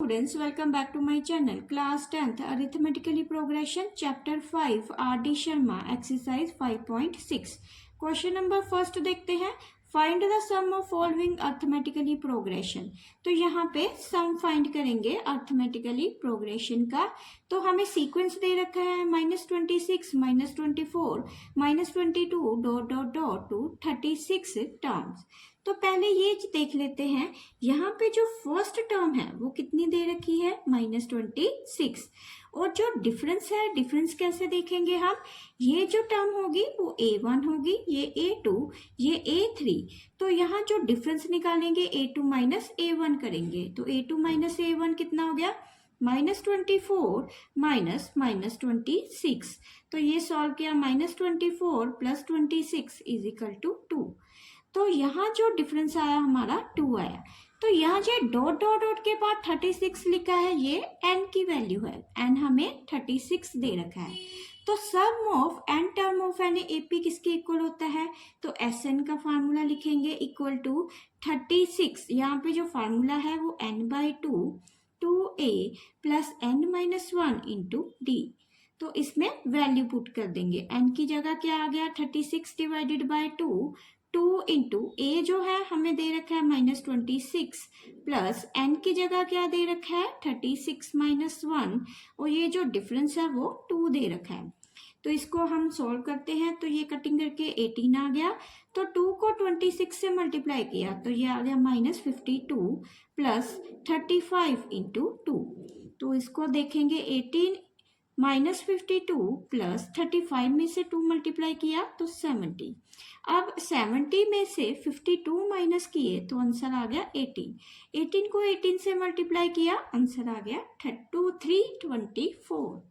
students, welcome back to my channel. Class 10th Arithmetically Progression Chapter 5 R.D. Sharma Exercise 5.6. Question number first देखते हैं. Find the sum of following arithmetically progression. तो यहाँ पे sum find करेंगे arithmetically progression का. तो हमें sequence दे रखा है -26, -24, -22 dot dot dot to 36 terms. तो पहले ये देख लेते हैं. यहाँ पे जो फर्स्ट टर्म है वो कितनी दे रखी है -26. और जो डिफरेंस है, डिफरेंस कैसे देखेंगे हम. ये जो टर्म होगी वो A1 होगी, ये A2, ये A3. तो यहाँ जो डिफरेंस निकालेंगे A2 माइनस A1 करेंगे. तो A2 माइनस A1 कितना हो गया -24 माइनस -26. तो ये सॉल्व किया -24 प्लस 26 इज इक्वल टू 2. तो यहाँ जो डिफरेंस आया हमारा 2 आया. तो यहाँ जो डॉट डॉट डॉट के बाद 36 लिखा है ये n की वैल्यू है. n हमें 36 दे रखा है. तो sum of n term of n AP किसके इक्वल होता है. तो Sn का फार्मूला लिखेंगे इक्वल टू 36. यहाँ पे जो फार्मूला है वो n/2 2a plus n-1 into d. तो इसमें वैल्यू पुट कर देंगे. n की जगह क्या आ गया 36 डिवाइडेड बाय 2 इंटू ए जो है हमें दे रखा है -26 प्लस n की जगह क्या दे रखा है 36 -1 और ये जो डिफरेंस है वो 2 दे रखा है. तो इसको हम सॉल्व करते हैं. तो ये कटिंग करके 18 आ गया. तो 2 को 26 से मल्टीप्लाई किया तो ये आ गया -52 प्लस 35 इंटू 2. तो इसको देखेंगे 18 -52 प्लस 35 में से 2 मल्टीप्लाई किया तो 70. अब 70 में से 52 माइनस किए तो आंसर आ गया 18. 18 को 18 से मल्टीप्लाई किया आंसर आ गया 324.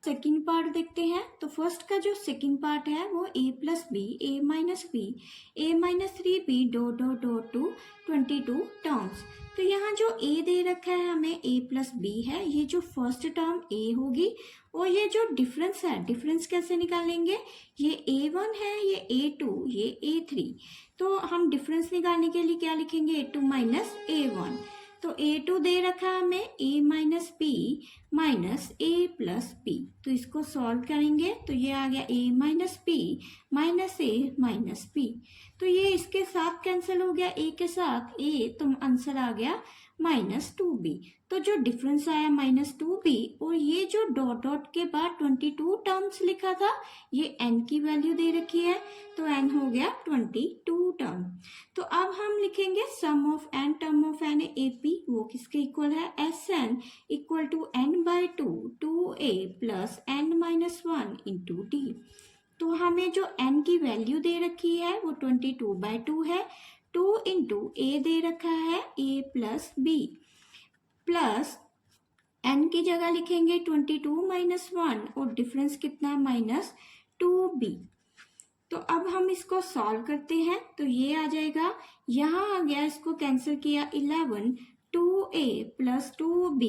सेकेंड पार्ट देखते हैं. तो फर्स्ट का जो सेकेंड पार्ट है वो a plus b a minus b a minus 3b dot dot dot to 22 terms. तो यहाँ जो a दे रखा है हमें a प्लस बी है. ये जो फर्स्ट टर्म a होगी और ये जो डिफरेंस है, डिफरेंस कैसे निकालेंगे. ये a1 है, ये a2, ये a3. तो हम डिफरेंस निकालने के लिए क्या लिखेंगे a2 माइनस a1. तो a2 दे रखा है हमें a minus b minus a plus b. तो इसको सॉल्व करेंगे तो ये आ गया a minus b minus a minus b. तो ये इसके साथ कैंसिल हो गया a के साथ a. तो आंसर आ गया -2b. तो जो डिफरेंस आया -2b और ये जो डॉट डॉट के बाद 22 टर्म्स लिखा था ये n की वैल्यू दे रखी है. तो n हो गया 22 टर्म. तो अब हम लिखेंगे sum of n term of n AP. वो किसके इक्वल है Sn equal to n/2 2a plus n-1 into d. तो हमें जो n की वैल्यू दे रखी है वो 22/2 है. 2 इंटू a दे रखा है a plus b plus n की जगह लिखेंगे 22 माइनस 1 और डिफरेंस कितना है -2b. तो अब हम इसको सॉल्व करते हैं. तो ये आ जाएगा, यहाँ आ गया, इसको कैंसिल किया 11 2a प्लस 2b.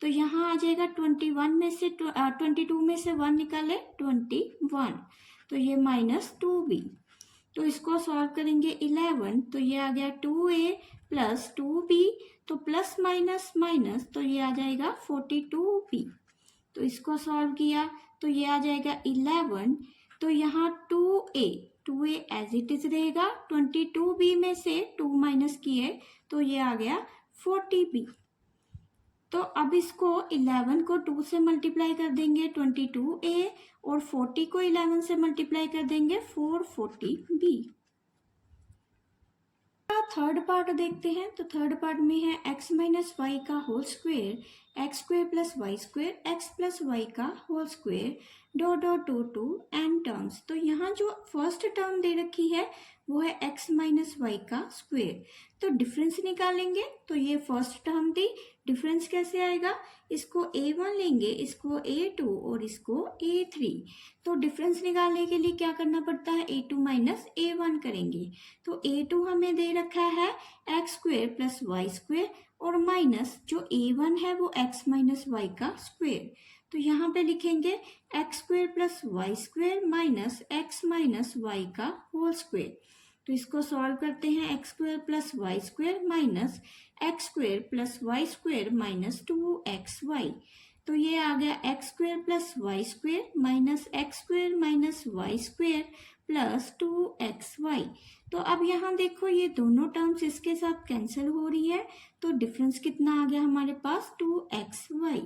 तो यहाँ आ जाएगा 21 में से 22 में से 1 निकाले 21. तो ये -2b. तो इसको सॉल्व करेंगे 11. तो ये आ गया 2a प्लस 2b. तो प्लस माइनस माइनस तो ये आ जाएगा 42b. तो इसको सॉल्व किया तो ये आ जाएगा 11. तो यहाँ 2a एज इट इज रहेगा. 22b में से 2 माइनस किए तो ये आ गया 40b. तो अब इसको 11 को 2 से मल्टीप्लाई कर देंगे 22a और 40 को 11 से मल्टीप्लाई कर देंगे 440b. थर्ड पार्ट देखते हैं. तो थर्ड पार्ट में है x माइनस वाई का whole square x square plus y square x plus y का whole square dot dot to n terms. तो यहाँ जो फर्स्ट टर्म दे रखी है वो है x माइनस वाई का स्क्वेयर. तो डिफरेंस निकालेंगे. तो ये फर्स्ट टर्म थी. डिफरेंस कैसे आएगा, इसको a1 लेंगे, इसको a2 और इसको a3. तो डिफरेंस निकालने के लिए क्या करना पड़ता है, a2 माइनस a1 करेंगे. तो a2 हमें दे रखा है x square plus y square और माइनस जो a1 है वो x माइनस वाई का स्क्वेयर. तो यहाँ पे लिखेंगे x square plus y square minus x minus y का होल स्क्वेयर. तो इसको सॉल्व करते हैं। X square plus y square minus x square plus y square minus 2xy। तो ये आ गया x square plus y square minus x square minus y square plus 2xy। तो अब यहाँ देखो ये दोनों टर्म्स इसके साथ कैंसिल हो रही है, तो डिफरेंस कितना आ गया हमारे पास 2xy।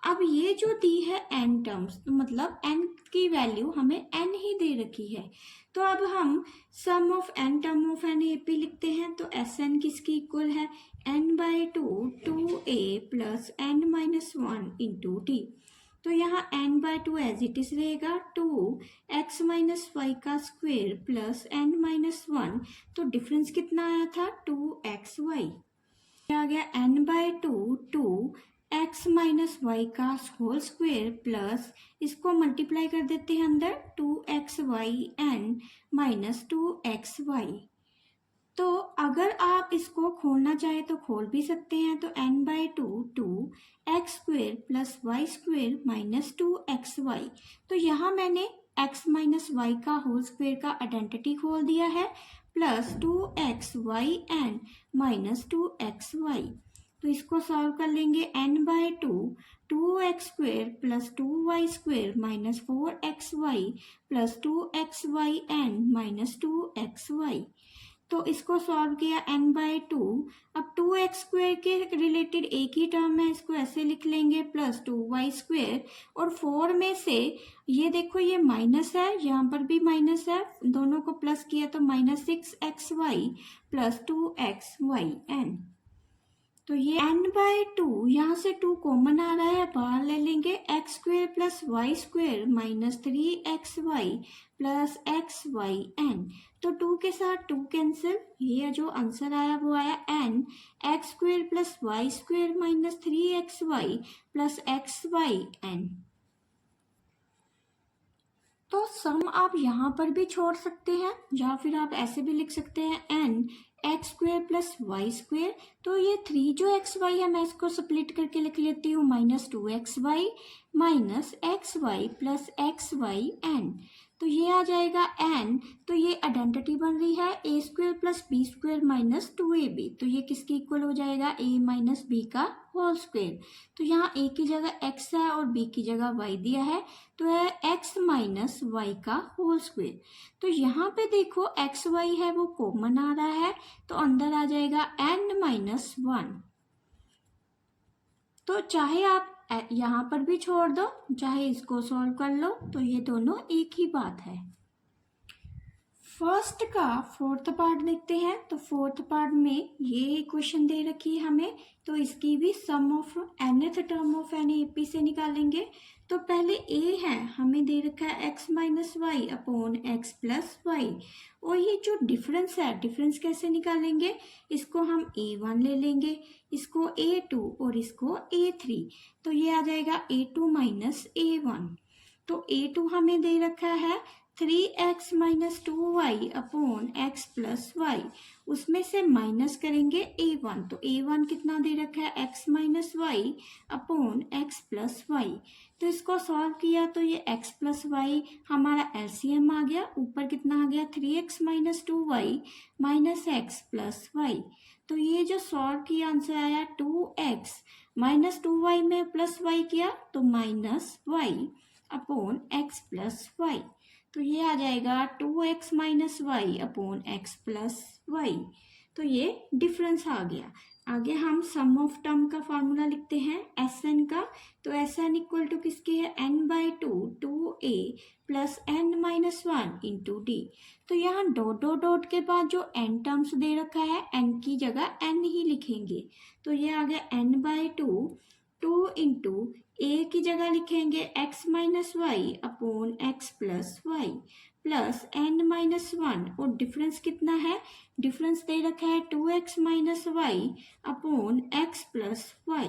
अब ये जो दी है n टर्म्स, तो मतलब n की वैल्यू हमें n ही दे रखी है, तो अब हम sum of n term of an A P लिखते हैं। तो एस एन किसकी इक्वल है, n/2 2a plus n minus 1 into T. तो यहाँ n/2 एज इट इज रहेगा, 2x माइनस वाई का स्क्वेयर प्लस n माइनस 1, तो डिफरेंस कितना आया था 2xy। आ गया n/2 2x माइनस वाई का होल स्क्वेयर प्लस इसको मल्टीप्लाई कर देते हैं अंदर 2xy माइनस 2xy। तो अगर आप इसको खोलना चाहे तो खोल भी सकते हैं। तो n/2 2x square plus y square minus 2xy। तो यहाँ मैंने x माइनस वाई का होल स्क्वेयर का आइडेंटिटी खोल दिया है प्लस 2xy माइनस 2xy। तो इसको सॉल्व कर लेंगे। n/2 2x square plus 2y square minus 4xy plus 2xy minus 2xy। तो इसको सॉल्व किया n/2। अब 2x स्क्वेयर के रिलेटेड एक ही टर्म है, इसको ऐसे लिख लेंगे प्लस 2y स्क्वेयर, और 4 में से ये देखो ये माइनस है, यहाँ पर भी माइनस है, दोनों को प्लस किया तो माइनस 6xy प्लस 2xy। तो ये n/2 यहाँ से 2 कॉमन आ रहा है, बाहर ले लेंगे, x square plus y square minus 3xy plus xy। तो 2 के साथ 2 कैंसिल, ये जो आंसर आया वो आया n x square plus y square minus 3xy plus xy। तो सम आप यहाँ पर भी छोड़ सकते हैं, या फिर आप ऐसे भी लिख सकते हैं n x square plus y square. तो ये 3 जो xy है मैं इसको स्प्लिट करके लिख लेती हूँ, minus 2xy minus xy plus xy। तो ये आ जाएगा n। तो ये आइडेंटिटी बन रही है a square plus b square minus 2ab। तो ये किसकी इक्वल हो जाएगा, a माइनस बी का होल स्क्वेयर। तो यहाँ a की जगह x है और b की जगह y दिया है, तो है x माइनस वाई का होल स्क्वेयर। तो यहाँ पे देखो xy है वो कॉमन आ रहा है, तो अंदर आ जाएगा n माइनस 1। तो चाहे आप यहाँ पर भी छोड़ दो, चाहे इसको सॉल्व कर लो, तो ये दोनों एक ही बात है। फर्स्ट का फोर्थ पार्ट देखते हैं। तो फोर्थ पार्ट में ये क्वेश्चन दे रखी है हमें, तो इसकी भी sum of nth term of an A P से निकालेंगे। तो पहले a है, हमें दे रखा है x minus y upon x plus y, और ये जो डिफरेंस है, डिफरेंस कैसे निकालेंगे, इसको हम a1 ले लेंगे, इसको a2 और इसको a3। तो ये आ जाएगा a2 माइनस a1। तो a2 हमें दे रखा है 3x minus 2y upon x plus y, उसमें से माइनस करेंगे a1। तो a1 कितना दे रखा है, x minus y upon x plus y. तो इसको सॉल्व किया तो ये x प्लस वाई हमारा एलसीएम आ गया, ऊपर कितना आ गया 3x minus 2y minus x plus y. तो ये जो सॉल्व किया आंसर आया 2x माइनस 2y में प्लस y किया तो minus y upon x plus y. तो ये आ जाएगा 2x minus y upon x plus y. तो ये डिफरेंस आ गया। आगे हम सम ऑफ टर्म का फार्मूला लिखते हैं एस एन का। तो एस एन इक्वल टू किसके है, n/2 2a plus n minus 1 into d. तो यहाँ डॉट डॉट डॉट के बाद जो n टर्म्स दे रखा है, n की जगह n ही लिखेंगे। तो ये आ गया n/2 2 इंटू a की जगह लिखेंगे x minus y upon x plus y plus n minus 1, और डिफरेंस कितना है, डिफरेंस दे रखा है 2x minus y upon x plus y.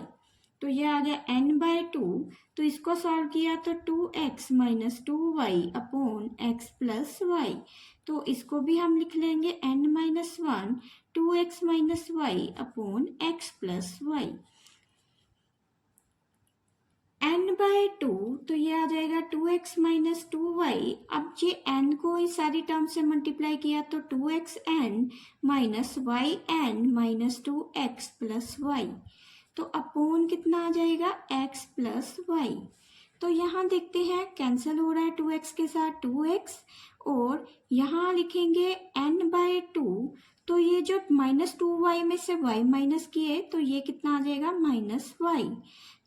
तो ये आ गया n/2। तो इसको सॉल्व किया तो 2x minus 2y upon x plus y. तो इसको भी हम लिख लेंगे n minus 1 2x minus y upon x plus y. n/2 n/2 तो ये आ जाएगा 2x माइनस 2y। अब ये n को इस सारी टर्म से मल्टीप्लाई किया तो 2xn minus yn minus 2x plus y। तो अपोन कितना आ जाएगा x प्लस y। तो यहाँ देखते हैं कैंसिल हो रहा है 2x के साथ 2x, और यहाँ लिखेंगे n/2 तो ये जो माइनस 2y में से y माइनस किए तो ये कितना आ जाएगा माइनस y।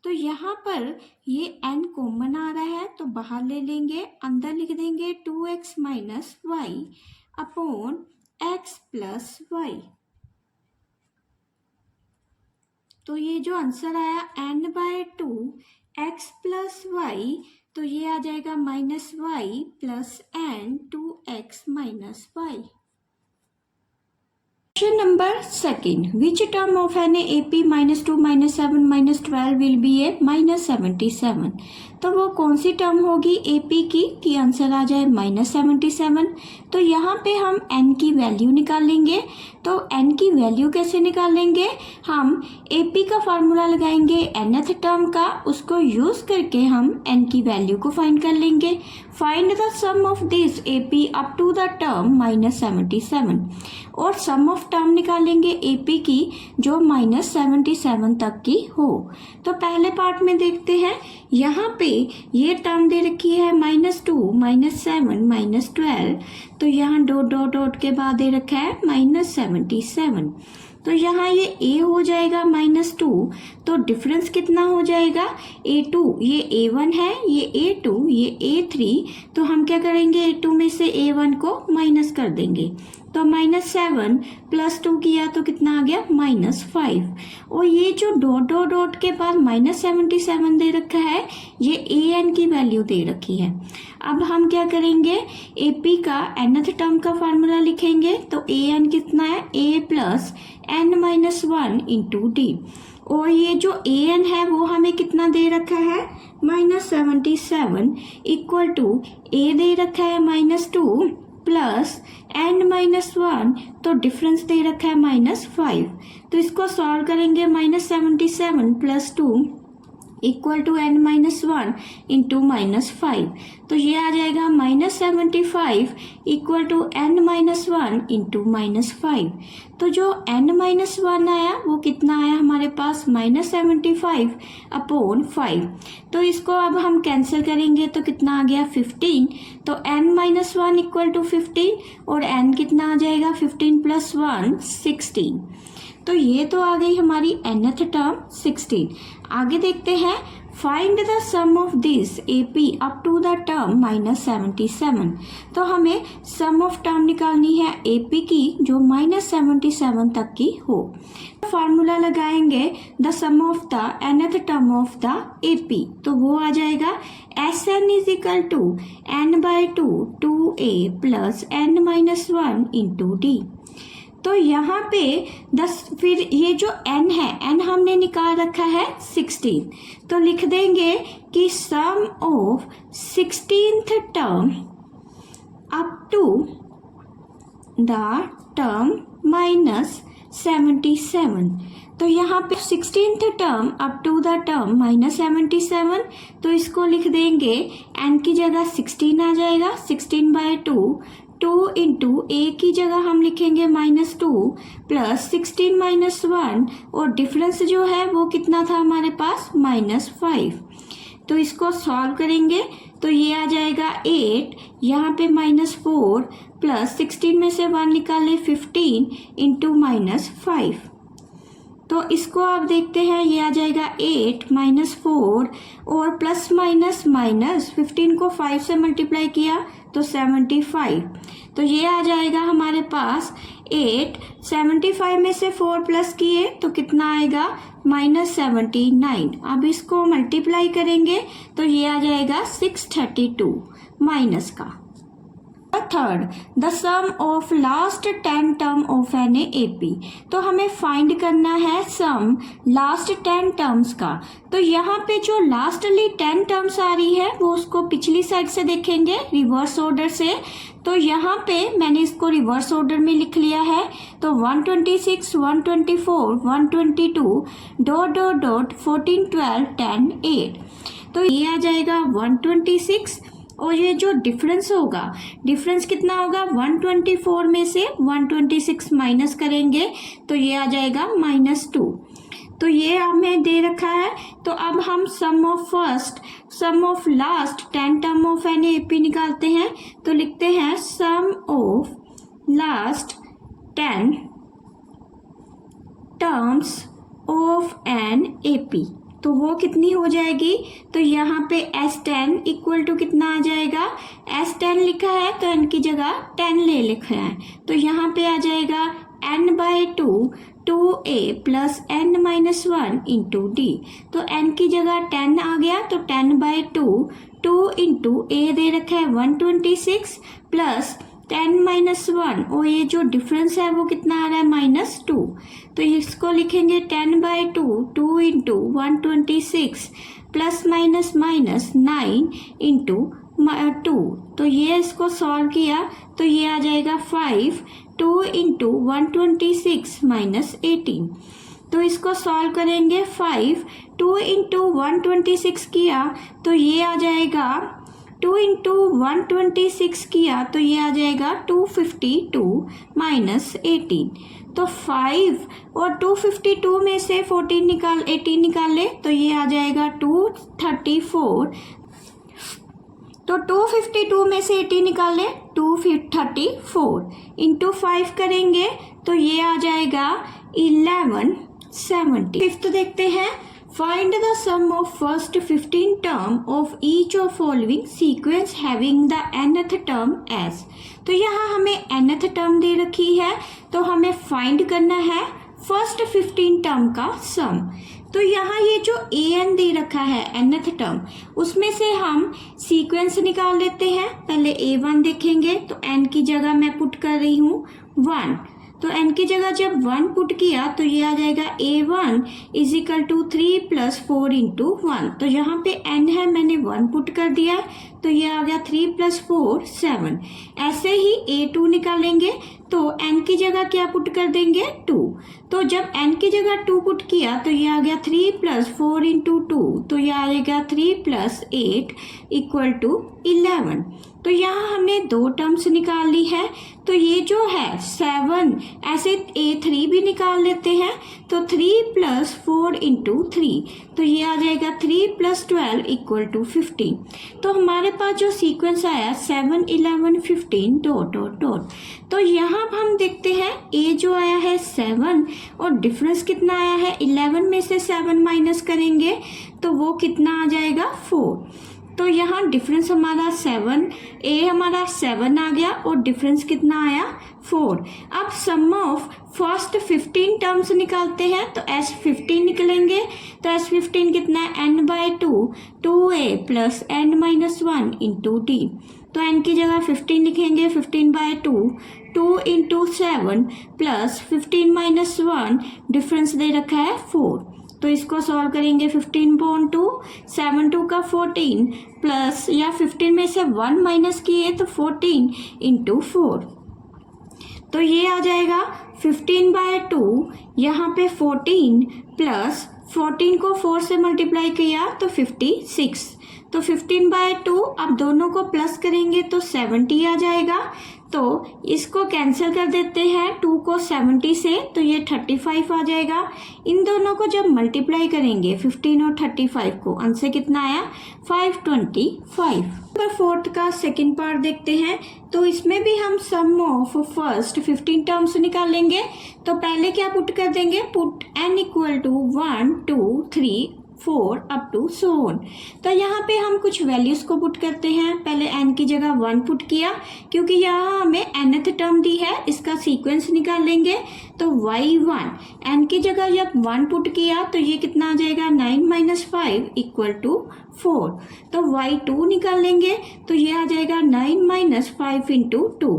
तो यहाँ पर ये n कॉमन आ रहा है तो बाहर ले लेंगे, अंदर लिख देंगे 2x minus y upon x plus y। तो ये जो आंसर आया n/2 x प्लस y, तो ये आ जाएगा minus y plus n 2x minus y। Question number 2. Which term of an AP -2 -7 -12 will be a -77? तो वो कौन सी टर्म होगी AP की कि आंसर आ जाए -77। तो यहाँ पे हम n की वैल्यू निकालेंगे। तो n की वैल्यू कैसे निकालेंगे, हम AP का फार्मूला लगाएंगे nth टर्म का, उसको यूज करके हम n की वैल्यू को फाइंड कर लेंगे। Find the sum of this AP up to the term -77, और सम ऑफ टर्म निकालेंगे AP की जो -77 तक की हो। तो पहले पार्ट में देखते हैं, यहाँ पे ये टर्म दे रखी है -2 -7 -12, तो यहाँ डॉट डॉट डॉट के बाद दे रखा है -77। तो यहाँ ये a हो जाएगा -2, तो डिफरेंस कितना हो जाएगा a2, ये a1 है, ये a2, ये a3, तो हम क्या करेंगे a2 में से a1 को माइनस कर देंगे। तो -7 प्लस 2 किया तो कितना आ गया -5, और ये जो डॉट डॉट डॉट के बाद -77 दे रखा है, ये an की वैल्यू दे रखी है। अब हम क्या करेंगे, AP का nth टर्म का फार्मूला लिखेंगे। तो an कितना है, a plus n-1 into d, और ये जो an है वो हमें कितना दे रखा है -77 इक्वल टू a दे रखा है -2 प्लस n-1, तो डिफरेंस दे रखा है -5। तो इसको सॉल्व करेंगे, -77 plus 2 equal to n-1 into -5, तो ये आ जाएगा -75 इक्वल टू n-1 इंटू -5। तो जो n-1 आया वो कितना आया हमारे पास -75 अपॉन 5। तो इसको अब हम कैंसिल करेंगे तो कितना आ गया 15। तो n-1 इक्वल टू 15, और n कितना आ जाएगा 15 प्लस 1 16। तो ये तो आ गई हमारी nth टर्म 16। आगे देखते हैं, find the sum of this AP up to the term -77। तो हमें सम ऑफ टर्म निकालनी है AP की जो -77 तक की हो। फार्मूला लगाएंगे the sum of the nth term of the AP, तो वो आ जाएगा Sn is equal to n/2 2a plus n-1 into d। तो यहाँ पे 10, फिर ये जो n है, n हमने निकाल रखा है 16, तो लिख देंगे कि sum of 16th term up to the term -77। तो यहाँ पे 16th term up to the term -77, तो इसको लिख देंगे n की जगह 16 आ जाएगा, 16/2 2 इंटू a की जगह हम लिखेंगे -2 प्लस 16 -1, और डिफरेंस जो है वो कितना था हमारे पास -5। तो इसको सॉल्व करेंगे तो ये आ जाएगा 8, यहाँ पे -4 प्लस 16 में से 1 निकाले 15 इंटू -5। तो इसको आप देखते हैं, ये आ जाएगा 8 -4 और प्लस माइनस माइनस 15 को 5 से मल्टीप्लाई किया तो 75। तो ये आ जाएगा हमारे पास 8, 75 में से 4 प्लस किए तो कितना आएगा -79। अब इसको मल्टीप्लाई करेंगे तो ये आ जाएगा 632 माइनस का। Third, the sum of last 10 term of an AP। तो हमें फाइंड करना है सम लास्ट 10 टर्म्स का। तो यहाँ पे जो लास्टली 10 टर्म्स आ रही है वो उसको पिछली साइड से देखेंगे रिवर्स ऑर्डर से। तो यहाँ पे मैंने इसको रिवर्स ऑर्डर में लिख लिया है। तो 126, 124, 122 ... 14, 12, 10, 8। तो ये आ जाएगा 126 और ये जो डिफरेंस होगा, डिफरेंस कितना होगा, 124 में से 126 माइनस करेंगे तो ये आ जाएगा -2। तो ये हमें दे रखा है। तो अब हम sum of first, sum of last 10 term of an A P निकालते हैं। तो लिखते हैं sum of last 10 terms of an A P, तो वो कितनी हो जाएगी, तो यहाँ पे S10 इक्वल टू कितना आ जाएगा, S10 लिखा है तो n की जगह 10 ले लिखा है, तो यहाँ पे आ जाएगा n/2 2a plus n-1 into d. तो n की जगह 10 आ गया तो 10/2 2 इंटू a दे रखा है 126 प्लस 10-1 और ये जो डिफरेंस है वो कितना आ रहा है -2। तो इसको लिखेंगे 10/2 2 इंटू 126 प्लस माइनस 9 इंटू 2। तो ये इसको सॉल्व किया तो ये आ जाएगा 5 2 इंटू 126 माइनस 18। तो इसको सॉल्व करेंगे 5 2 इंटू 126 किया तो ये आ जाएगा 2 इंटू 126 किया तो ये आ जाएगा 252 माइनस 18। तो 5 और 252 में से 18 निकाल ले तो ये आ जाएगा 234। तो 252 में से 18 निकाल ले 234 इंटू 5 करेंगे तो ये आ जाएगा 1170। फिफ्थ देखते हैं, Find the sum of first 15 term of each of following sequence having the nth term as। तो यहाँ हमें nth term दे रखी है तो हमें find करना है फर्स्ट 15 टर्म का सम। तो यहाँ ये जो an दे रखा है nth टर्म, उसमें से हम सीक्वेंस निकाल लेते हैं। पहले a1 देखेंगे तो n की जगह मैं पुट कर रही हूँ 1, तो n की जगह जब 1 पुट किया तो ये आ जाएगा a1 is equal to 3 plus 4 into 1। तो यहाँ पे n है, मैंने 1 पुट कर दिया तो ये आ गया 3 प्लस 4 7। ऐसे ही a2 निकालेंगे तो n की जगह क्या पुट कर देंगे 2। तो जब n की जगह 2 पुट किया तो ये आ गया 3 प्लस 4 इंटू 2, तो ये आएगा 3 प्लस 8 इक्वल टू 11। तो यहाँ हमने 2 टर्म्स निकाल ली है। तो ये जो है 7, ऐसे a3 भी निकाल लेते हैं तो 3 प्लस 4 इंटू 3, तो ये आ जाएगा 3 प्लस 12 इक्वल टू 15। तो हमारे पास जो सीक्वेंस आया 7 11 15 डॉट डॉट डॉट। तो यहाँ हम देखते हैं a जो आया है 7 और डिफरेंस कितना आया है 11 में से 7 माइनस करेंगे तो वो कितना आ जाएगा 4। तो यहाँ डिफरेंस हमारा 7, a हमारा 7 आ गया और डिफरेंस कितना आया 4। अब सम ऑफ फर्स्ट 15 टर्म्स निकालते हैं तो S15 निकलेंगे। तो S15 कितना है n/2 2a plus n-1 into d. तो n की जगह 15 लिखेंगे, 15/2 2 इंटू 7 प्लस 15-1 डिफरेंस दे रखा है 4। तो इसको सॉल्व करेंगे 15/2 7 2 का 14 प्लस या 15 में से 1 माइनस किए तो 14 इंटू 4। तो ये आ जाएगा 15/2 यहाँ पे 14 प्लस 14 को 4 से मल्टीप्लाई किया तो 56। तो 15/2 अब दोनों को प्लस करेंगे तो 70 आ जाएगा। तो इसको कैंसिल कर देते हैं 2 को 70 से तो ये 35 आ जाएगा। इन दोनों को जब मल्टीप्लाई करेंगे 15 और 35 को, आंसर कितना आया 525। नंबर 4 का सेकंड पार्ट देखते हैं। तो इसमें भी हम सम ऑफ फर्स्ट 15 टर्म्स निकालेंगे। तो पहले क्या पुट कर देंगे, put n equal to 1 2 3 4 up to so on. तो यहाँ पे हम कुछ वैल्यूज को पुट करते हैं। पहले n की जगह 1 पुट किया क्योंकि यहाँ हमें nth टर्म दी है, इसका सीक्वेंस निकाल लेंगे। तो y1 n की जगह जब 1 पुट किया तो ये कितना आ जाएगा 9 - 5 इक्वल टू 4। तो y2 निकाल लेंगे तो ये आ जाएगा 9 - 5 इंटू 2।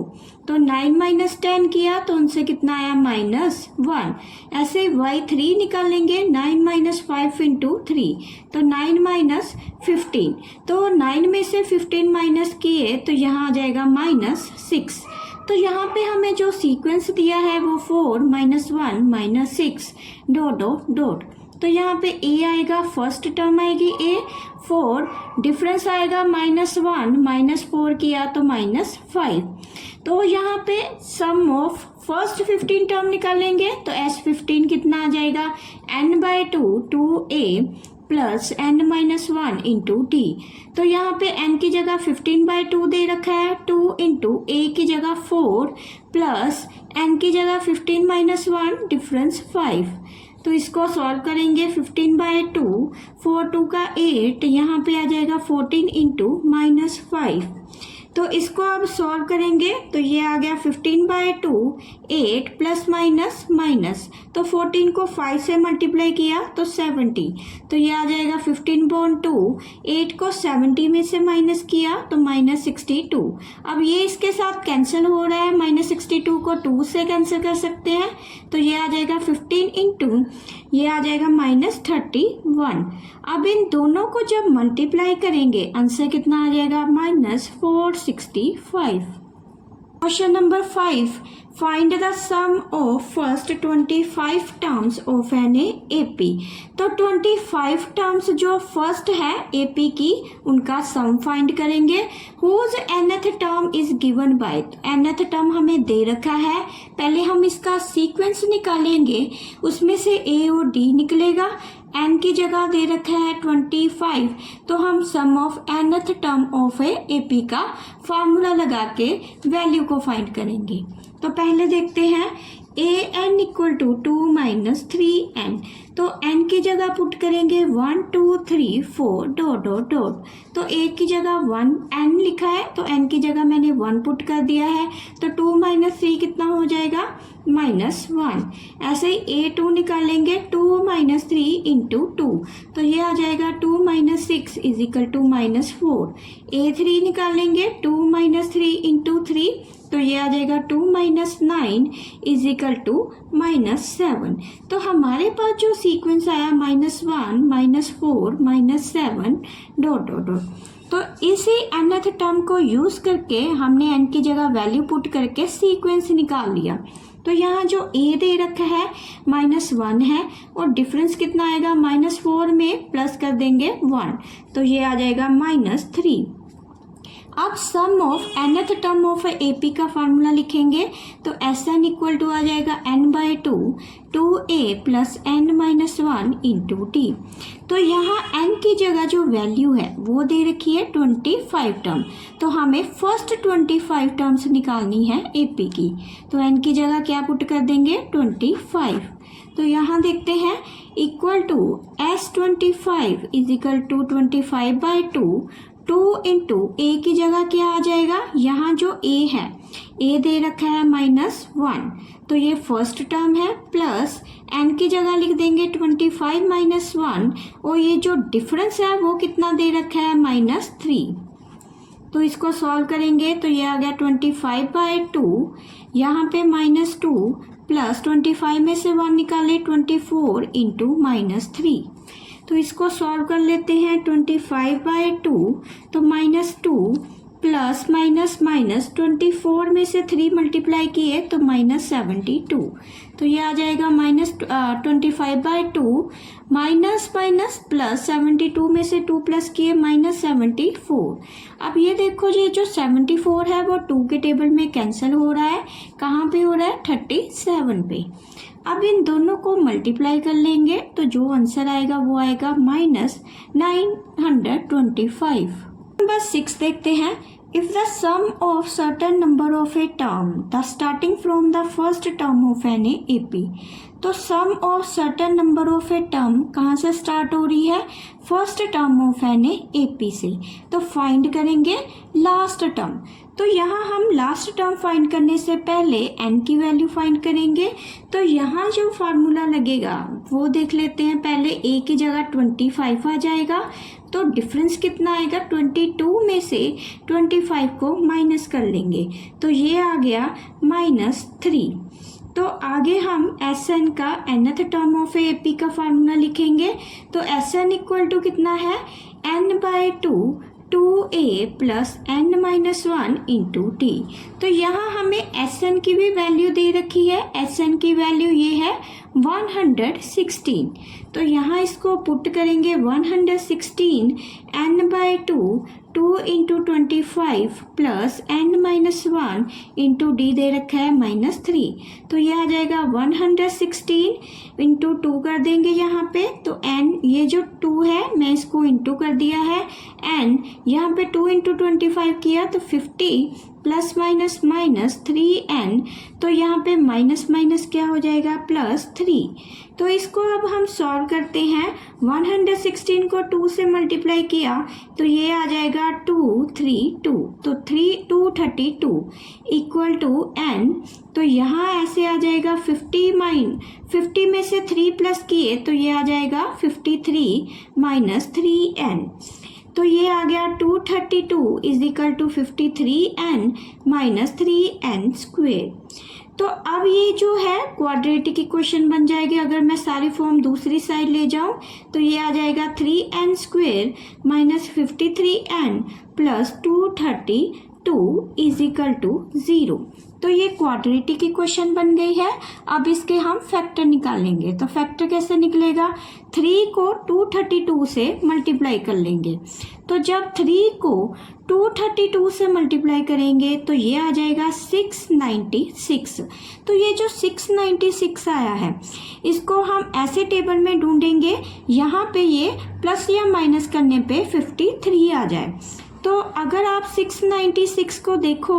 तो 9 - 10 किया तो उनसे कितना आया -1। ऐसे y3 निकालेंगे 9 - 5 इंटू 3, तो 9 - 15। तो 9 में से 15 माइनस किए तो यहाँ आ जाएगा -6। तो यहाँ पे हमें जो सीक्वेंस दिया है वो 4 - 1 - 6 डॉट डॉट डॉट। तो यहाँ पे a आएगा, फर्स्ट टर्म आएगी a, 4 डिफरेंस आएगा -1, -4 किया तो -5। तो यहाँ पे सम ऑफ फर्स्ट 15 टर्म निकालेंगे तो S15 कितना आ जाएगा, n/2 2a plus n-1 into T. तो यहाँ पे n की जगह 15/2 दे रखा है, 2 इंटू a की जगह 4 प्लस n की जगह 15 - 1 डिफरेंस 5। तो इसको सॉल्व करेंगे, 15/2 4 2 का 8, यहाँ पे आ जाएगा 14 इंटू -5। तो इसको अब सॉल्व करेंगे तो ये आ गया 15/2 8 प्लस माइनस माइनस, तो 14 को 5 से मल्टीप्लाई किया तो 70। तो ये आ जाएगा 15/2, 8 को 70 में से माइनस किया तो -62। अब ये इसके साथ कैंसिल हो रहा है, -62 को 2 से कैंसिल कर सकते हैं। तो ये आ जाएगा 15 इंटू ये आ जाएगा -31। अब इन दोनों को जब मल्टीप्लाई करेंगे आंसर कितना आ जाएगा, -465। Question number 5, find the sum of first 25 terms of an AP. तो 25 टर्म्स जो फर्स्ट है एपी की, उनका सम फाइंड करेंगे। Whose nth term is given by, nth term हमें दे रखा है, पहले हम इसका सीक्वेंस निकालेंगे, उसमें से a और d निकलेगा। n की जगह दे रखा है 25, तो हम sum of nth term of AP का फार्मूला लगा के वैल्यू को फाइंड करेंगे। तो पहले देखते हैं an = 2 - 3n। तो n की जगह पुट करेंगे 1 2 3 4 डॉट डॉट डॉट। तो a की जगह 1 n लिखा है तो n की जगह मैंने 1 पुट कर दिया है, तो 2 - 3 कितना हो जाएगा, -1। ऐसे ही a2 निकालेंगे, 2 - 3 इंटू 2, तो ये आ जाएगा 2 - 6 = -4। a3 निकालेंगे, 2 - 3 इंटू 3, तो ये आ जाएगा 2 - 9 = -7। तो हमारे पास जो सीक्वेंस आया -1 -4 -7 डॉट डॉट डॉट। तो इसी nth टर्म को यूज करके हमने n की जगह वैल्यू पुट करके सीक्वेंस निकाल लिया। तो यहाँ जो a दे रखा है -1 है और डिफरेंस कितना आएगा, -4 में प्लस कर देंगे 1, तो ये आ जाएगा -3। अब sum of nth term of AP का फार्मूला लिखेंगे, तो Sn = आ जाएगा n/2 2a plus n-1 into T. तो यहाँ n की जगह जो वैल्यू है वो दे रखी है 25 टर्म, तो हमें फर्स्ट 25 टर्म्स निकालनी है AP की। तो n की जगह क्या पुट कर देंगे, 25। तो यहाँ देखते हैं = S25 = 25/2, 2 इंटू a की जगह क्या आ जाएगा, यहाँ जो a है a दे रखा है -1, तो ये फर्स्ट टर्म है, प्लस n की जगह लिख देंगे 25 - 1, और ये जो डिफरेंस है वो कितना दे रखा है, -3। तो इसको सॉल्व करेंगे तो ये आ गया 25/2, यहाँ पे -2 प्लस 25 में से 1 निकाले 24 इंटू -3। तो इसको सॉल्व कर लेते हैं, 25/2 तो -2 प्लस माइनस माइनस 24 में से 3 मल्टीप्लाई किए तो -72। तो ये आ जाएगा -25/2 माइनस माइनस प्लस 72 में से 2 प्लस किए -74। अब ये देखो ये जो 74 है वो 2 के टेबल में कैंसिल हो रहा है, कहाँ पे हो रहा है 37 पे। अब इन दोनों को मल्टीप्लाई कर लेंगे तो जो आंसर आएगा वो आएगा -925। नंबर 6 देखते हैं। If the sum of certain number of a term, the starting from the first term of an AP, तो sum of certain number of a term कहाँ से स्टार्ट हो रही है, first term of an AP से। तो find करेंगे last term. तो यहाँ हम लास्ट टर्म फाइंड करने से पहले n की वैल्यू फाइंड करेंगे। तो यहाँ जो फार्मूला लगेगा वो देख लेते हैं। पहले a की जगह 25 आ जाएगा, तो डिफरेंस कितना आएगा, 22 में से 25 को माइनस कर लेंगे तो ये आ गया -3। तो आगे हम Sn का nth टर्म ऑफ AP का फार्मूला लिखेंगे। तो Sn इक्वल टू कितना है, n/2 2a plus n-1 into T. तो यहाँ हमें Sn की भी वैल्यू दे रखी है। Sn की वैल्यू ये है 116। तो यहाँ इसको पुट करेंगे 116 n by 2 into 25 plus n-1 into d दे रखा है -3। तो ये आ जाएगा 116 इंटू 2 कर देंगे यहाँ पे। तो n ये जो 2 है मैं इसको इंटू कर दिया है, n यहाँ पे 2 इंटू 25 किया तो 50 प्लस माइनस माइनस 3n। तो यहाँ पे माइनस माइनस क्या हो जाएगा +3। तो इसको अब हम सॉल्व करते हैं। 116 को 2 से मल्टीप्लाई किया तो ये आ जाएगा 232। तो 232 इक्वल टू n। तो यहाँ ऐसे आ जाएगा 50 में से 3 प्लस किए तो ये आ जाएगा 53 माइनस 3n। तो ये आ गया 232 is equal to 53n minus 3n square. तो अब ये जो है क्वाड्रेटिक इक्वेशन बन जाएगी। अगर मैं सारी फॉर्म दूसरी साइड ले जाऊं तो ये आ जाएगा 3n square minus 53n plus 232 is equal to 0। तो ये क्वाड्रेटिक इक्वेशन बन गई है। अब इसके हम फैक्टर निकालेंगे। तो फैक्टर कैसे निकलेगा, 3 को 232 से मल्टीप्लाई कर लेंगे। तो जब 3 को 232 से मल्टीप्लाई करेंगे तो ये आ जाएगा 696। तो ये जो 696 आया है इसको हम ऐसे टेबल में ढूंढेंगे यहाँ पे ये प्लस या माइनस करने पे 53 आ जाए। तो अगर आप 696 को देखो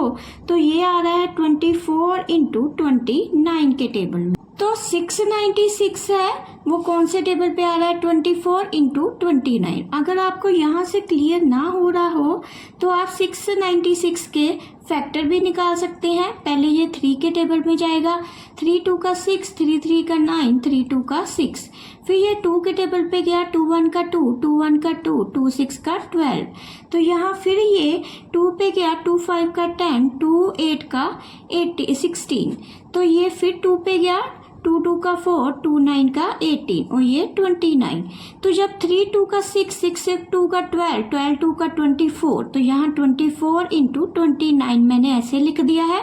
तो ये आ रहा है 24 इंटू 29 के टेबल में। तो 696 है वो कौन से टेबल पे आ रहा है 24 इंटू 29। अगर आपको यहाँ से क्लियर ना हो रहा हो तो आप 696 के फैक्टर भी निकाल सकते हैं। पहले ये 3 के टेबल में जाएगा, 3 2 का 6, 3 3 का 9, 3 2 का 6। फिर ये 2 के टेबल पे गया, 2 1 का 2, 2 1 का 2, 2 6 का 12। तो यहाँ फिर ये 2 पे गया, 2 5 का 10, 2 8 का 16। तो ये फिर 2 पे गया, 2 2 का 4, 2 9 का 18 और ये 29। तो जब 3 2 का 6, 6 से 2 का 12, 12 2 का 24। तो यहाँ 24 इंटू 29 मैंने ऐसे लिख दिया है।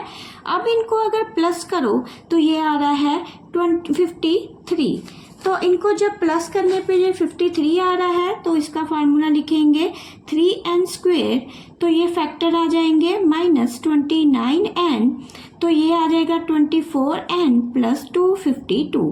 अब इनको अगर प्लस करो तो ये आ रहा है 53। तो इनको जब प्लस करने पे ये 53 आ रहा है तो इसका फार्मूला लिखेंगे 3n स्क्वेयर। तो ये फैक्टर आ जाएंगे -29n। तो ये आ जाएगा 24n प्लस 252।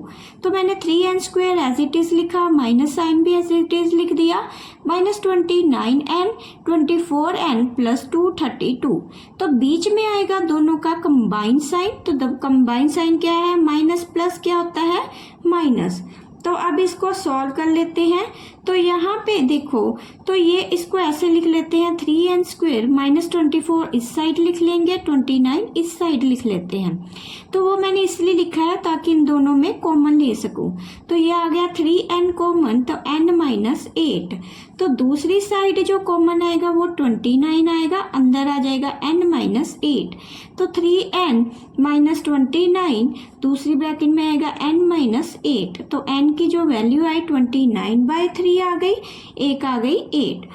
तो मैंने 3n square as it is लिखा, माइनस साइन भी एज इट इज लिख दिया, -29n 24n प्लस 232। तो बीच में आएगा दोनों का कंबाइन साइन। तो कंबाइन साइन क्या है, माइनस प्लस क्या होता है माइनस। तो अब इसको सॉल्व कर लेते हैं। तो यहाँ पे देखो तो ये इसको ऐसे लिख लेते हैं 3n स्क्वेयर -24 इस साइड लिख लेंगे, 29 इस साइड लिख लेते हैं। तो वो मैंने इसलिए लिखा है ताकि इन दोनों में कॉमन ले सकूं। तो ये आ गया 3n कॉमन, तो n-8। तो दूसरी साइड जो कॉमन आएगा वो 29 आएगा, अंदर आ जाएगा n-8। तो 3n - 29 दूसरी ब्रैकेट में आएगा n-8। तो n की जो वैल्यू आई 29/3 आ गई, एक आ गई 8।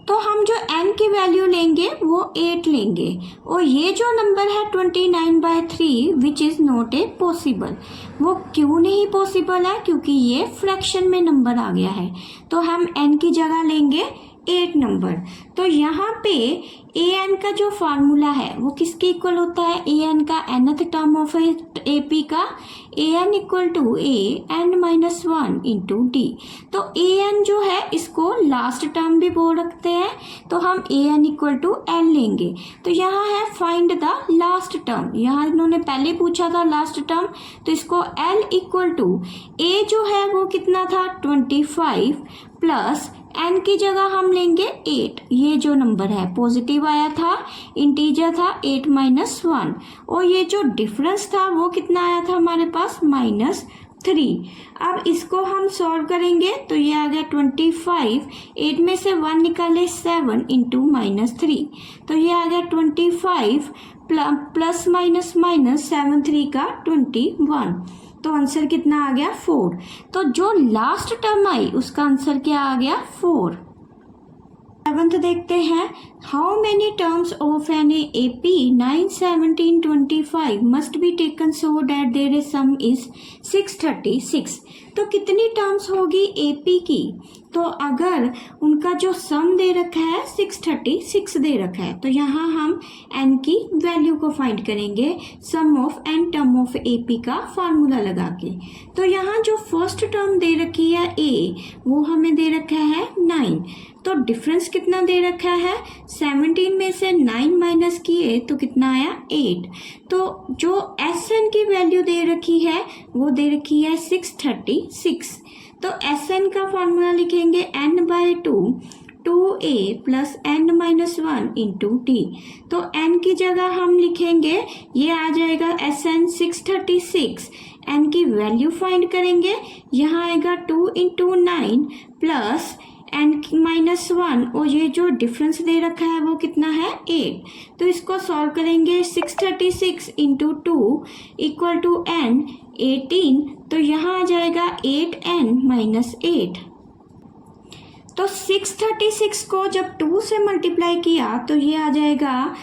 तो हम जो n की वैल्यू लेंगे वो 8 लेंगे। और ये जो नंबर है 29/3 which is not a possible. वो क्यों नहीं पॉसिबल है, क्योंकि ये फ्रैक्शन में नंबर आ गया है। तो हम n की जगह लेंगे 8 नंबर। तो यहाँ पे an का जो फार्मूला है वो किसके इक्वल होता है, an का nth टर्म ऑफ AP का an equal to an-1 into d. तो an जो है इसको लास्ट टर्म भी बोल रखते हैं, तो हम an इक्वल टू l लेंगे। तो यहाँ है फाइंड द लास्ट टर्म, यहाँ इन्होंने पहले पूछा था लास्ट टर्म, तो इसको l इक्वल टू a जो है वो कितना था 25 प्लस n की जगह हम लेंगे 8। ये जो नंबर है पॉजिटिव आया था, इंटीजर था 8 - 1। और ये जो डिफरेंस था वो कितना आया था हमारे पास -3। अब इसको हम सॉल्व करेंगे तो ये आ गया 25, 8 में से 1 निकाले 7 इंटू -3। तो ये आ गया 25 प्लस माइनस माइनस 7 3 का 21। तो आंसर कितना आ गया 4। तो जो लास्ट टर्म आई उसका आंसर क्या आ गया 4। 7th देखते हैं, how many terms of an AP 9, 17, 25 must be taken so that their sum is 636। तो कितनी टर्म्स होगी AP की? तो अगर उनका जो सम दे रखा है 636 दे रखा है, तो यहाँ हम n की वैल्यू को फाइंड करेंगे sum of n term of AP का फार्मूला लगा के। तो यहाँ जो फर्स्ट टर्म दे रखी है A, वो हमें दे रखा है 9। तो डिफरेंस कितना दे रखा है? 17 में से 9 माइनस किए तो कितना आया? 8। तो जो Sn की वैल्यू दे रखी है वो दे रखी है 636। तो Sn का फॉर्मूला लिखेंगे n/2 2a plus n minus 1 into t। तो n की जगह हम लिखेंगे, ये आ जाएगा Sn 636। n की वैल्यू फाइंड करेंगे, यहाँ आएगा 2 इंटू 9 प्लस n माइनस 1, और ये जो डिफरेंस दे रखा है वो कितना है? 8। तो इसको सॉल्व करेंगे, 636 इंटू 2 इक्वल टू n 18। तो यहाँ आ जाएगा 8n माइनस 8। तो 636 को जब 2 से मल्टीप्लाई किया तो ये आ जाएगा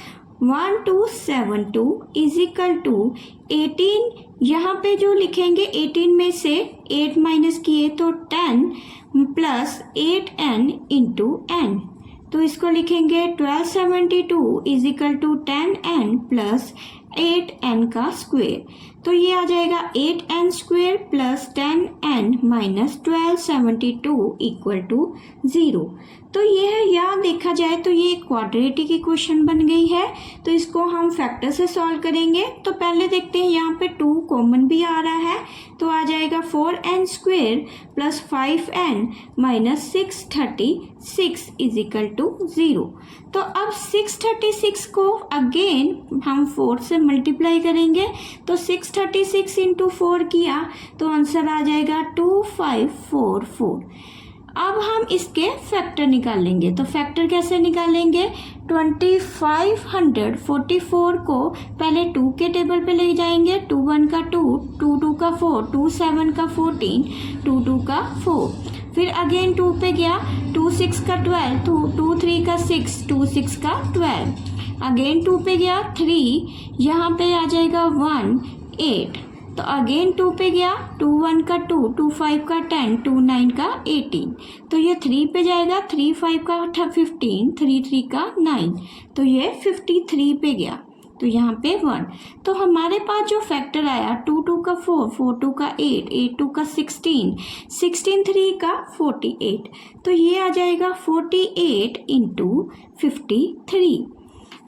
1272 इज इक्वल टू 18। यहाँ पे जो लिखेंगे 18 में से 8 माइनस किए तो 10 प्लस 8n इंटू n। तो इसको लिखेंगे 1272 is equal to 10n plus 8n का स्क्वेयर। तो ये आ जाएगा 8n square plus 10n minus 1272 equal to 0। तो यह यहाँ देखा जाए तो ये क्वाड्रेटिक इक्वेशन बन गई है। तो इसको हम फैक्टर से सॉल्व करेंगे। तो पहले देखते हैं, यहाँ पे 2 कॉमन भी आ रहा है, तो आ जाएगा 4n square plus 5n minus 636 is equal to 0। तो अब 636 को अगेन हम 4 से मल्टीप्लाई करेंगे। तो 636 इंटू 4 किया तो आंसर आ जाएगा 2544। अब हम इसके फैक्टर निकालेंगे। तो फैक्टर कैसे निकालेंगे? 2544 को पहले 2 के टेबल पे ले जाएंगे। 2 1 का 2, 2 2 का 4, 2 7 का 14, 2 2 का 4। फिर अगेन 2 पे गया, 2 6 का 12, 2 3 का 6, 2 6 का 12। अगेन 2 पे गया 3, यहाँ पे आ जाएगा 1 8। तो अगेन 2 पे गया, 2 1 का 2, 2 5 का 10, 2 9 का 18। तो ये 3 पे जाएगा, 3 5 का 15, 3 3 का 9। तो ये 53 पे गया, तो यहाँ पे 1। तो हमारे पास जो फैक्टर आया 2 2 का 4, 4 2 का 8, 8 2 का 16, 16 3 का 48। तो ये आ जाएगा 48 इंटू 53।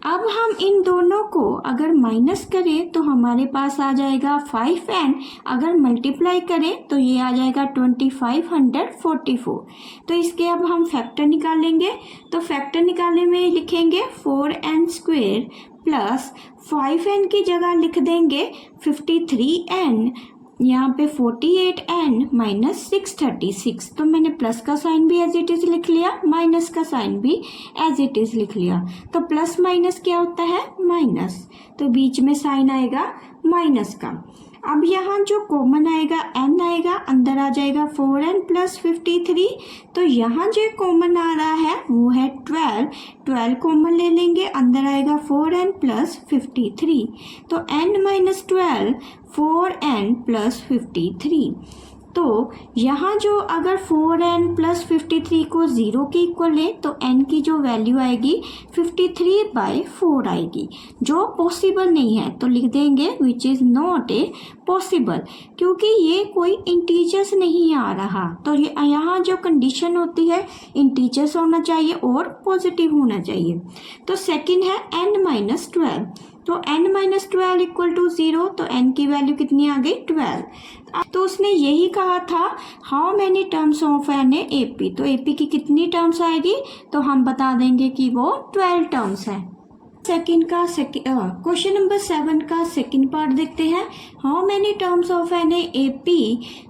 अब हम इन दोनों को अगर माइनस करें तो हमारे पास आ जाएगा 5n। अगर मल्टीप्लाई करें तो ये आ जाएगा 2544। तो इसके अब हम फैक्टर निकालेंगे। तो फैक्टर निकालने में लिखेंगे 4n स्क्वेयर प्लस 5n की जगह लिख देंगे 53n, यहाँ पे 48n माइनस 636। तो मैंने प्लस का साइन भी एज इट इज लिख लिया, माइनस का साइन भी एज इट इज लिख लिया। तो प्लस माइनस क्या होता है? माइनस। तो बीच में साइन आएगा माइनस का। अब यहाँ जो कॉमन आएगा n आएगा, अंदर आ जाएगा 4n प्लस 53। तो यहाँ जो कॉमन आ रहा है वो है 12 कॉमन ले लेंगे, अंदर आएगा 4n प्लस 53। तो n माइनस 12 4n प्लस 53। तो यहाँ जो अगर 4n प्लस 53 को 0 के इक्वल ले तो n की जो वैल्यू आएगी 53/4 आएगी, जो पॉसिबल नहीं है। तो लिख देंगे which is not a possible, क्योंकि ये कोई इंटीजर्स नहीं आ रहा। तो ये यहाँ जो कंडीशन होती है इंटीजर्स होना चाहिए और पॉजिटिव होना चाहिए। तो सेकंड है n माइनस 12। तो n माइनस 12 इक्वल टू 0। तो n की वैल्यू कितनी आ गई? 12। तो उसने यही कहा था how many terms of an AP। तो AP की कितनी टर्म्स आएगी? तो हम बता देंगे कि वो 12 टर्म्स हैं। सेकंड का क्वेश्चन नंबर 7 का सेकंड पार्ट देखते हैं। How many terms of an AP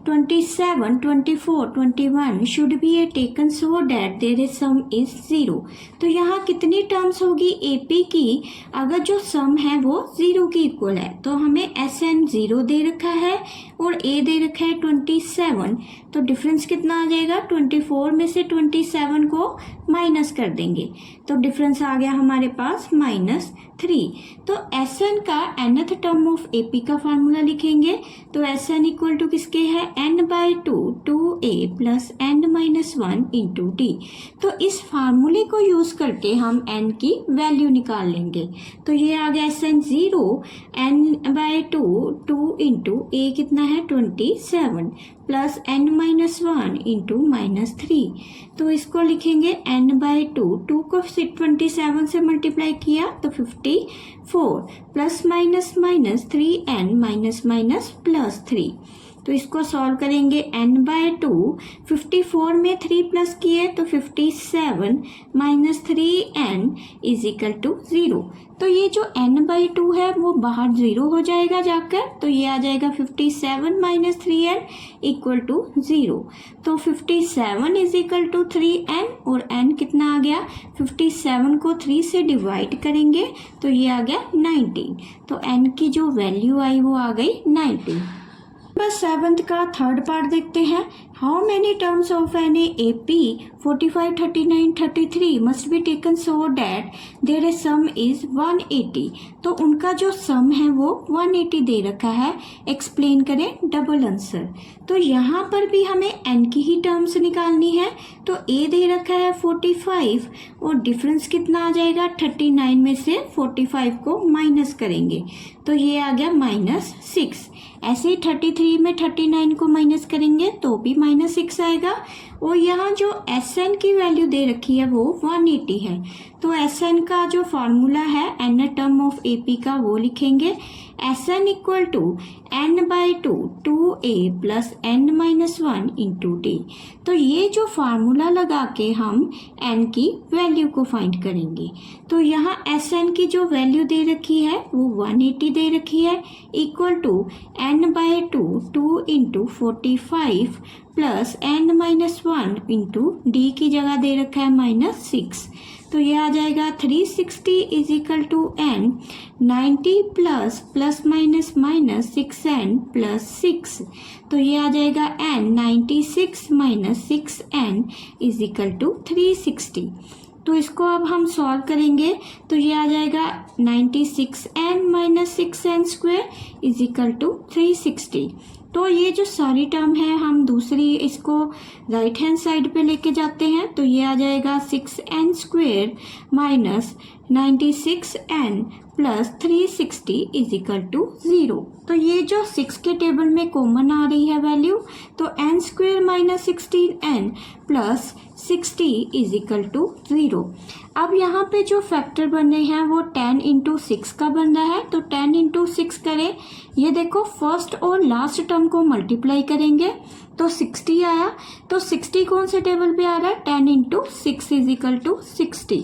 27, 24, 21 should be a taken so that there is sum is 0। तो यहाँ कितनी टर्म्स होगी AP की अगर जो सम है वो 0 की इक्वल है। तो हमें SN 0 दे रखा है और A दे रखा है 27। तो डिफरेंस कितना आ जाएगा, 24 में से 27 को माइनस कर देंगे तो डिफरेंस आ गया हमारे पास -3। तो SN का nth टर्म ऑफ AP का फार्मूला लिखेंगे। तो SN इक्वल टू किसके है, n/2 2a plus n-1 into d। तो इस फार्मूले को यूज करके हम n की वैल्यू निकाल लेंगे। तो ये आ गया SN 0 n/2 2 इंटू a कितना है 27 प्लस n-1 इंटू -3। तो इसको लिखेंगे n/2 2 को 27 से मल्टीप्लाई किया तो 54 plus minus 3n minus plus 3। तो इसको सॉल्व करेंगे n/2 54 में 3 प्लस किए तो 57 minus 3n is equal to 0। तो ये जो n/2 है वो बाहर 0 हो जाएगा जाकर, तो ये आ जाएगा 57 माइनस 3n इक्वल टू 0। तो 57 इज इक्वल टू 3n और n कितना आ गया, 57 को 3 से डिवाइड करेंगे तो ये आ गया 19। तो n की जो वैल्यू आई वो आ गई 19। बस 7th का थर्ड पार्ट देखते हैं। How many terms of an AP 45, 39, 33 must be taken so that there is sum is 180। तो उनका जो सम है वो 180 दे रखा है, एक्सप्लेन करें डबल आंसर। तो यहाँ पर भी हमें n की ही टर्म्स निकालनी है। तो a दे रखा है 45 और डिफरेंस कितना आ जाएगा, 39 में से 45 को माइनस करेंगे तो ये आ गया -6। ऐसे ही 33 में 39 को माइनस करेंगे तो भी -6 आएगा। और यहाँ जो SN की वैल्यू दे रखी है वो 180 है। तो SN का जो फॉर्मूला है n टर्म ऑफ AP का वो लिखेंगे। SN equal to n/2 2a plus n-1 into d। तो ये जो फार्मूला लगा के हम n की वैल्यू को फाइंड करेंगे। तो यहाँ SN की जो वैल्यू दे रखी है वो 180 दे रखी है equal to n/2 2 into 45 plus n-1 into d की जगह दे रखा है -6। तो ये आ जाएगा 360 is equal to n 90 plus minus 6n plus 6। तो ये आ जाएगा n 96 minus 6n is equal to 360। तो इसको अब हम सॉल्व करेंगे तो ये आ जाएगा 96n minus 6n square is equal to 360। तो ये जो सारी टर्म है हम दूसरी इसको राइट हैंड साइड पे लेके जाते हैं तो ये आ जाएगा 6n square minus 96n plus 360 is equal to 0। तो ये जो 6 के टेबल में कॉमन आ रही है वैल्यू तो n square minus 16n plus 60 is equal to 0। अब यहाँ पे जो फैक्टर बन रहे हैं वो 10 इंटू 6 का बन रहा है। तो 10 इंटू 6 करें, ये देखो फर्स्ट और लास्ट टर्म को मल्टीप्लाई करेंगे तो 60 आया। तो 60 कौन से टेबल पे आ रहा है, 10 इंटू 6 इज इक्वल टू 60।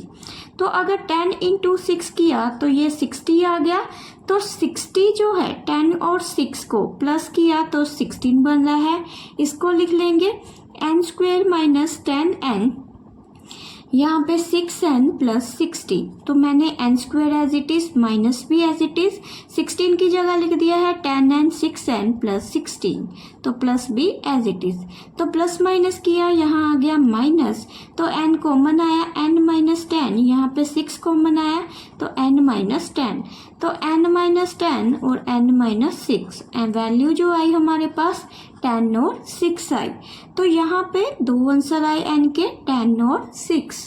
तो अगर 10 इंटू 6 किया तो ये 60 आ गया। तो 60 जो है 10 और 6 को प्लस किया तो 16 बन रहा है। इसको लिख लेंगे n स्क्वायर माइनस 10n, यहाँ पे 6n प्लस 60। तो मैंने n square as it is minus भी एज इट इज 16 की जगह लिख दिया है 10n 6n प्लस 16। तो प्लस भी एज इट इज। तो प्लस माइनस किया, यहाँ आ गया माइनस तो n कॉमन आया n माइनस 10, यहाँ पे 6 कॉमन आया तो n माइनस 10। तो n माइनस 10 और n माइनस 6 वैल्यू जो आई हमारे पास 10 और 6 आई। तो यहाँ पे दो आंसर आए n के 10 और 6।